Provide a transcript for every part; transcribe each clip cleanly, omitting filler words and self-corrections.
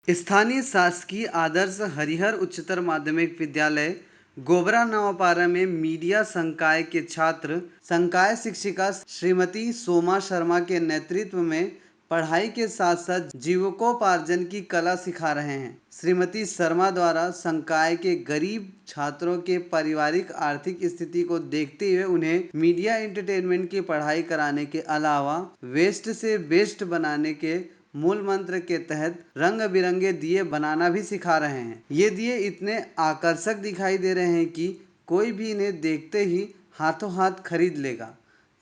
स्थानीय शासकीय आदर्श हरिहर उच्चतर माध्यमिक विद्यालय गोबरा नवापारा में मीडिया संकाय के छात्र संकाय शिक्षिका श्रीमती सोमा शर्मा के नेतृत्व में पढ़ाई के साथ साथ जीविकोपार्जन की कला सिखा रहे हैं। श्रीमती शर्मा द्वारा संकाय के गरीब छात्रों के पारिवारिक आर्थिक स्थिति को देखते हुए उन्हें मीडिया एंटरटेनमेंट की पढ़ाई कराने के अलावा वेस्ट से बेस्ट बनाने के मूल मंत्र के तहत रंग बिरंगे दिए बनाना भी सिखा रहे हैं। ये दिए इतने आकर्षक दिखाई दे रहे हैं कि कोई भी इन्हें देखते ही हाथों हाथ खरीद लेगा।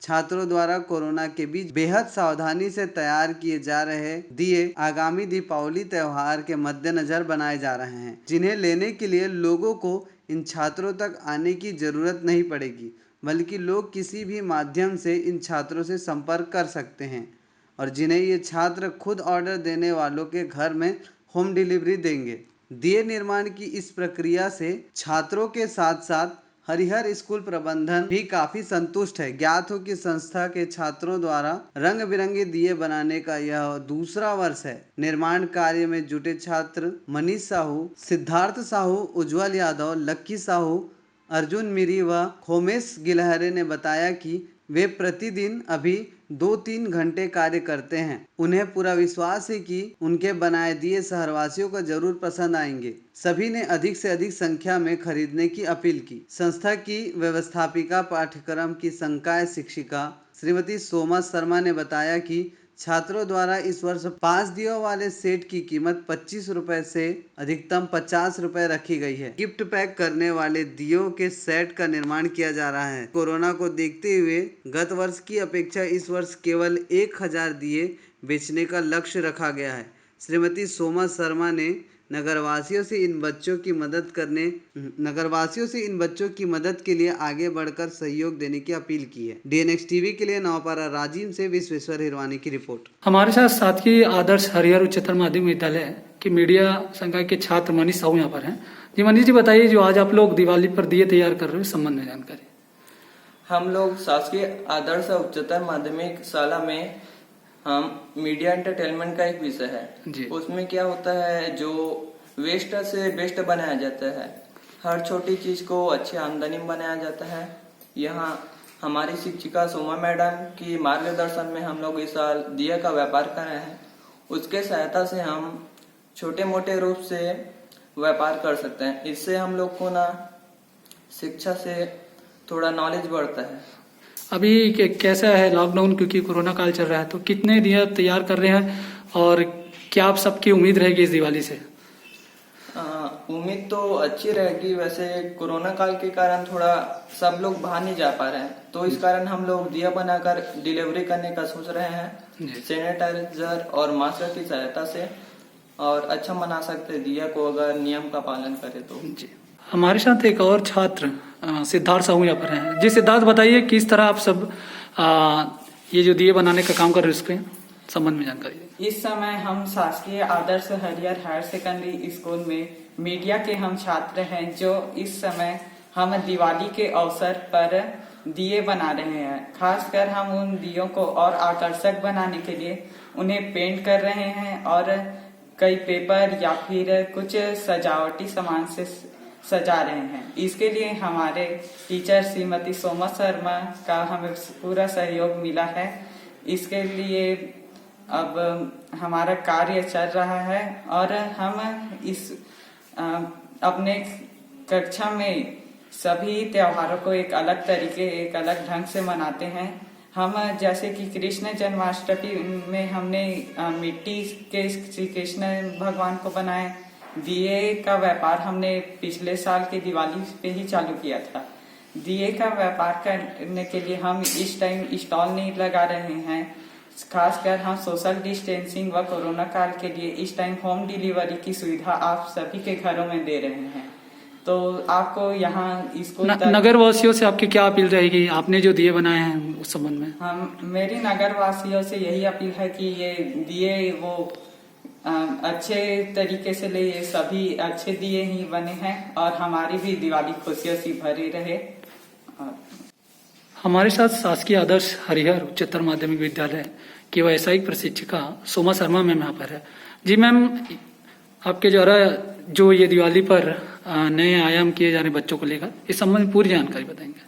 छात्रों द्वारा कोरोना के बीच बेहद सावधानी से तैयार किए जा रहे दिए आगामी दीपावली त्योहार के मद्देनजर बनाए जा रहे हैं, जिन्हें लेने के लिए लोगों को इन छात्रों तक आने की जरूरत नहीं पड़ेगी, बल्कि लोग किसी भी माध्यम से इन छात्रों से संपर्क कर सकते हैं और जिन्हें ये छात्र खुद ऑर्डर देने वालों के घर में होम डिलीवरी देंगे। दिए निर्माण की इस प्रक्रिया से छात्रों के साथ साथ हरिहर स्कूल प्रबंधन भी काफी संतुष्ट है। ज्ञात हो कि संस्था के छात्रों द्वारा रंग बिरंगे दिए बनाने का यह दूसरा वर्ष है। निर्माण कार्य में जुटे छात्र मनीष साहू, सिद्धार्थ साहू, उज्जवल यादव, लक्की साहू, अर्जुन मिरी व खोमेश गिलहरे ने बताया कि वे प्रतिदिन अभी 2-3 घंटे कार्य करते हैं। उन्हें पूरा विश्वास है कि उनके बनाए दिए शहरवासियों को जरूर पसंद आएंगे। सभी ने अधिक से अधिक संख्या में खरीदने की अपील की। संस्था की व्यवस्थापिका पाठ्यक्रम की संकाय शिक्षिका श्रीमती सोमा शर्मा ने बताया कि छात्रों द्वारा इस वर्ष 5 दियों वाले सेट की कीमत 25 रुपए से अधिकतम 50 रुपए रखी गई है। गिफ्ट पैक करने वाले दियों के सेट का निर्माण किया जा रहा है। कोरोना को देखते हुए गत वर्ष की अपेक्षा इस वर्ष केवल 1000 दिए बेचने का लक्ष्य रखा गया है। श्रीमती सोमा शर्मा ने नगरवासियों से इन बच्चों की मदद के लिए आगे बढ़कर सहयोग देने की अपील की है। डीएनएक्स टीवी के लिए नवापारा राजीव से विश्वेश्वर हिरवानी की रिपोर्ट। हमारे साथ सातवीं आदर्श हरिहर उच्चतर माध्यमिक विद्यालय की मीडिया संकाय के छात्र मनीष साहू यहाँ पर हैं। जी मनीष जी बताइए, जो आज आप लोग दिवाली पर दिए तैयार कर रहे हो, संबंध में जानकारी। हम लोग शासकीय आदर्श उच्चतर माध्यमिक शाला में हम मीडिया एंटरटेनमेंट का एक विषय है। उसमें क्या होता है, जो वेस्ट से बेस्ट बनाया जाता है। हर छोटी चीज को अच्छी आमदनी में बनाया जाता है। यहाँ हमारी शिक्षिका सोमा मैडम की मार्गदर्शन में हम लोग इस साल दिया का व्यापार कर रहे हैं। उसके सहायता से हम छोटे मोटे रूप से व्यापार कर सकते हैं। इससे हम लोग को ना शिक्षा से थोड़ा नॉलेज बढ़ता है। अभी कैसा है लॉकडाउन, क्योंकि कोरोना काल चल रहा है, तो कितने दिया तैयार कर रहे हैं और क्या आप सबकी उम्मीद रहेगी इस दिवाली से? उम्मीद तो अच्छी रहेगी। वैसे कोरोना काल के कारण थोड़ा सब लोग बाहर नहीं जा पा रहे हैं, तो इस कारण हम लोग दिया बनाकर डिलीवरी करने का सोच रहे हैं सैनिटाइजर और मास्क की सहायता से, और अच्छा मना सकते दिया को अगर नियम का पालन करे तो। जी हमारे साथ एक और छात्र सिद्धार्थ साहू यहाँ पर हैं। जी सिद्धार्थ बताइए, किस तरह आप सब ये जो दिए बनाने का काम कर रहे हैं उसके संबंध में जानकारी। इस समय हम शासकीय आदर्श हरिहर हायर सेकेंडरी स्कूल में मीडिया के हम छात्र हैं, जो इस समय हम दिवाली के अवसर पर दिए बना रहे हैं। खासकर हम उन दियों को और आकर्षक बनाने के लिए उन्हें पेंट कर रहे हैं और कई पेपर या फिर कुछ सजावटी सामान से सजा रहे हैं। इसके लिए हमारे टीचर श्रीमती सोमा शर्मा का हमें पूरा सहयोग मिला है। इसके लिए अब हमारा कार्य चल रहा है और हम इस अपने कक्षा में सभी त्योहारों को एक अलग तरीके, एक अलग ढंग से मनाते हैं। हम जैसे कि कृष्ण जन्माष्टमी में हमने मिट्टी के श्री कृष्ण भगवान को बनाए। दिए का व्यापार हमने पिछले साल की दिवाली पे ही चालू किया था। दिए का व्यापार करने के लिए हम इस टाइम स्टॉल नहीं लगा रहे हैं। खासकर हम सोशल डिस्टेंसिंग व कोरोना काल के लिए इस टाइम होम डिलीवरी की सुविधा आप सभी के घरों में दे रहे हैं। तो आपको यहाँ इसको नगर वासियों से आपकी क्या अपील रहेगी, आपने जो दिए बनाए हैं उस संबंध में? हम मेरी नगर वासियों से यही अपील है कि ये दिए वो अच्छे तरीके से ले, ये सभी अच्छे दिए ही बने हैं और हमारी भी दिवाली खुशियों से भरी रहे। हमारे साथ शासकीय आदर्श हरिहर उच्चतर माध्यमिक विद्यालय की व्यावसायिक प्रशिक्षिका सोमा शर्मा मैम यहाँ पर है। जी मैम, आपके द्वारा जो ये दिवाली पर नए आयाम किए जा रहे बच्चों को लेकर इस संबंध में पूरी जानकारी बताएंगे।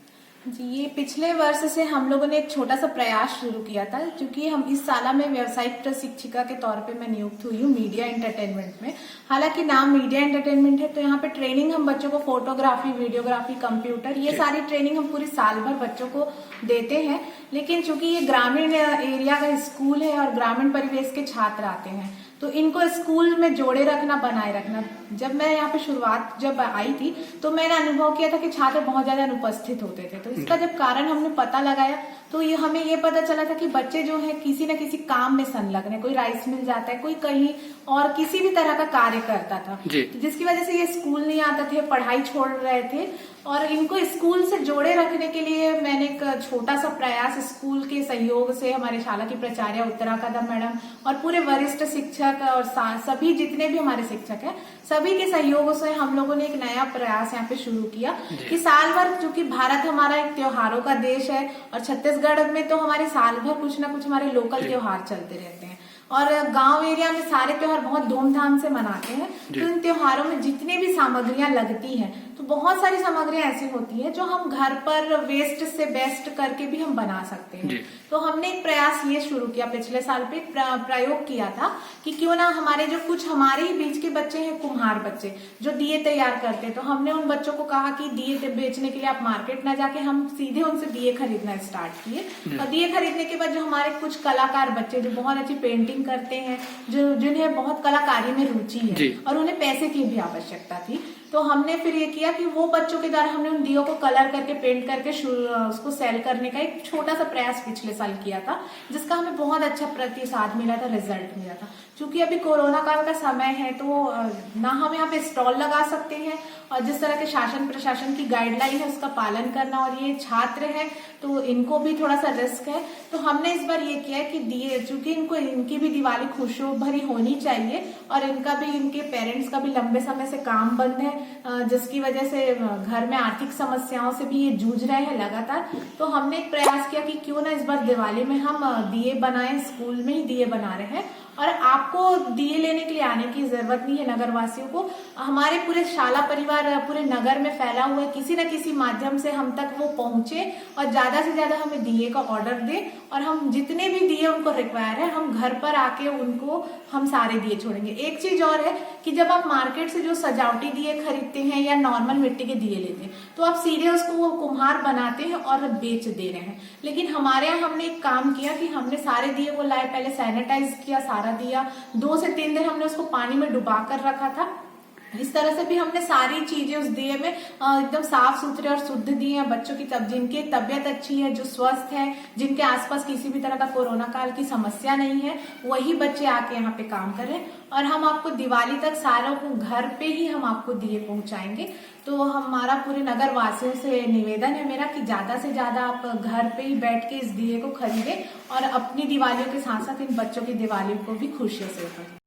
जी, ये पिछले वर्ष से हम लोगों ने एक छोटा सा प्रयास शुरू किया था, क्योंकि हम इस साल में व्यावसायिक प्रशिक्षिका के तौर पे मैं नियुक्त हुई हूँ मीडिया एंटरटेनमेंट में। हालांकि नाम मीडिया एंटरटेनमेंट है, तो यहाँ पे ट्रेनिंग हम बच्चों को फोटोग्राफी, वीडियोग्राफी, कंप्यूटर, ये सारी ट्रेनिंग हम पूरी साल भर बच्चों को देते हैं। लेकिन चूंकि ये ग्रामीण एरिया का स्कूल है और ग्रामीण परिवेश के छात्र आते हैं, तो इनको स्कूल में जोड़े रखना, बनाए रखना। जब मैं यहाँ पे शुरुआत जब आई थी, तो मैंने अनुभव किया था कि छात्र बहुत ज्यादा अनुपस्थित होते थे। तो इसका जब कारण हमने पता लगाया, तो ये हमें ये पता चला था कि बच्चे जो है किसी न किसी काम में संलग्न है। कोई राइस मिल जाता है, कोई कहीं और किसी भी तरह का कार्य करता था, जिसकी वजह से ये स्कूल नहीं आते थे, पढ़ाई छोड़ रहे थे। और इनको स्कूल से जोड़े रखने के लिए मैंने एक छोटा सा प्रयास स्कूल के सहयोग से, हमारे शाला की प्राचार्य उत्तरा कदम मैडम और पूरे वरिष्ठ शिक्षक और सभी जितने भी हमारे शिक्षक हैं, सभी के सहयोग से हम लोगों ने एक नया प्रयास यहाँ पे शुरू किया कि साल भर, चूंकि भारत हमारा एक त्योहारों का देश है और छत्तीसगढ़ में तो हमारे साल भर कुछ ना कुछ हमारे लोकल त्योहार चलते रहते हैं और गांव एरिया में सारे त्योहार बहुत धूमधाम से मनाते हैं। तो इन त्योहारों में जितने भी सामग्रियां लगती हैं, तो बहुत सारी सामग्रियां ऐसी होती हैं जो हम घर पर वेस्ट से बेस्ट करके भी हम बना सकते हैं। तो हमने एक प्रयास ये शुरू किया, पिछले साल पे प्रयोग किया था कि क्यों ना हमारे जो कुछ हमारे ही बीच के बच्चे हैं, कुम्हार बच्चे जो दिए तैयार करते हैं, तो हमने उन बच्चों को कहा कि दिए बेचने के लिए आप मार्केट ना जाके हम सीधे उनसे दिए खरीदना स्टार्ट किए। और दिए खरीदने के बाद जो हमारे कुछ कलाकार बच्चे जो बहुत अच्छी पेंटिंग करते हैं, जो जिन्हें बहुत कलाकारी में रुचि है और उन्हें पैसे की भी आवश्यकता थी, तो हमने फिर ये किया कि वो बच्चों के द्वारा हमने उन दियों को कलर करके, पेंट करके उसको सेल करने का एक छोटा सा प्रयास पिछले साल किया था, जिसका हमें बहुत अच्छा प्रतिसाद मिला था, रिजल्ट मिला था। क्योंकि अभी कोरोना काल का समय है, तो ना हम यहाँ पे स्टॉल लगा सकते हैं और जिस तरह के शासन प्रशासन की गाइडलाइन है उसका पालन करना, और ये छात्र है तो इनको भी थोड़ा सा रिस्क है। तो हमने इस बार ये किया कि दिए, चूंकि इनकी भी दिवाली खुशियों भरी होनी चाहिए और इनका भी, इनके पेरेंट्स का भी लंबे समय से काम बंद है, जिसकी वजह से घर में आर्थिक समस्याओं से भी ये जूझ रहे हैं लगातार। तो हमने एक प्रयास किया कि क्यों ना इस बार दिवाली में हम दिए बनाएं, स्कूल में ही दिए बना रहे हैं और आपको दिए लेने के लिए आने की जरूरत नहीं है। नगर वासियों को, हमारे पूरे शाला परिवार पूरे नगर में फैला हुआ है, किसी न किसी माध्यम से हम तक वो पहुंचे और ज्यादा से ज्यादा हमें दिए का ऑर्डर दे और हम जितने भी दिए उनको रिक्वायर है, हम घर पर आके उनको हम सारे दिए छोड़ेंगे। एक चीज और है कि जब आप मार्केट से जो सजावटी दिए खरीदते हैं या नॉर्मल मिट्टी के दिए लेते हैं, तो आप सीधे उसको वो कुम्हार बनाते हैं और बेच दे रहे हैं। लेकिन हमारे यहाँ हमने एक काम किया कि हमने सारे दिए को लाए, पहले सैनिटाइज किया सारा दिया, 2 से 3 दिन हमने उसको पानी में डुबा कर रखा था। इस तरह से भी हमने सारी चीजें उस दिए में एकदम साफ सुथरे और शुद्ध दिए हैं। बच्चों की जिनकी तबीयत अच्छी है, जो स्वस्थ है, जिनके आसपास किसी भी तरह का कोरोना काल की समस्या नहीं है, वही बच्चे आके यहाँ पे काम कर रहे हैं और हम आपको दिवाली तक सारों को घर पे ही हम आपको दिए पहुंचाएंगे। तो हमारा पूरे नगर वासियों से निवेदन है मेरा कि ज्यादा से ज्यादा आप घर पे ही बैठ के इस दिए को खरीदें और अपनी दिवालियों के साथ साथ इन बच्चों की दिवाली को भी खुशियों से करें।